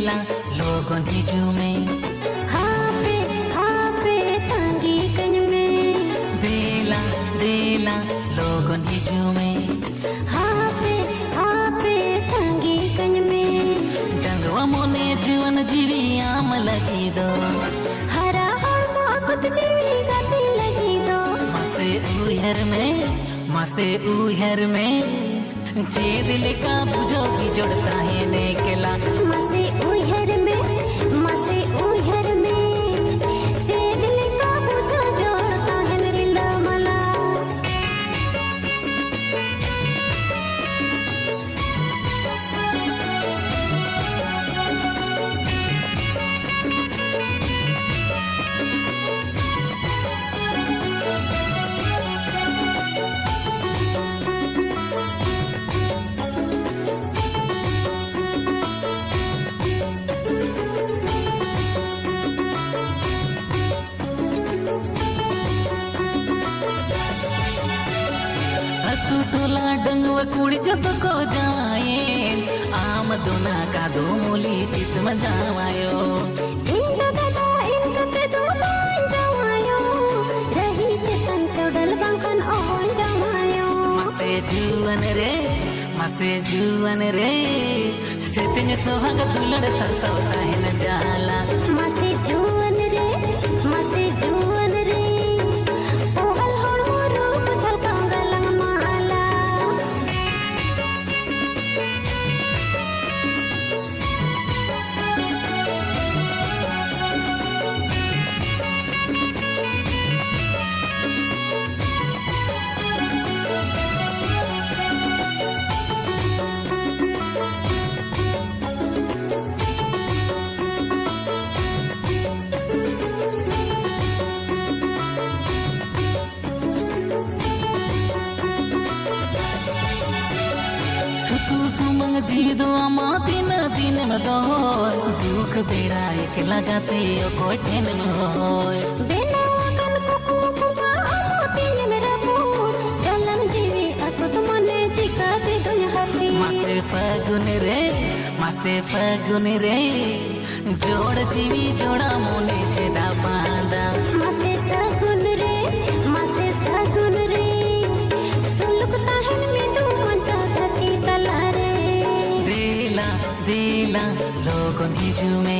देला लोगों हिजुमे हापे तांगी कन में देला लोगों हिजुमे हापे तांगी कन में डंगवा मोने जीवन जीवी आम लगी दो हरा हरमा कुत जीवी गाती लगी दो मसे उहर में जे दिल का बुझो भी जोड़ता है नेकला मसे उहर में जे दिल का बुझो जोड़ता है रिला मला तू टोला डंगवा कुड़ी जब को जाए आम दोना का दो मूली तिस मजावायो इनका ते दो मान जवायो रही चेतन चोडल बंकन ओन जवायो मसे जुवन रे सेपिंग सोहाग दुलड़ सरसवता है न जाला मसे जुवन रे ओहल होड़ रूप झलकांगा लंग माला सुतु सुमंग जीदो अमा दिन में दो दुख बेड़ा एक लगाते कोई ठेन में होय बिना वगन कुकु कुमा अमो दिन में रबू जलन जीवी अकुत मने जिका दे दुनिया हफी मासे फगुन रे जोड़ जीवी जोड़ा मोने चेदा बांदा मसे सगुन रे सुलुकता है में दो मंचा धरती तला रे देला लोगों हिजुमे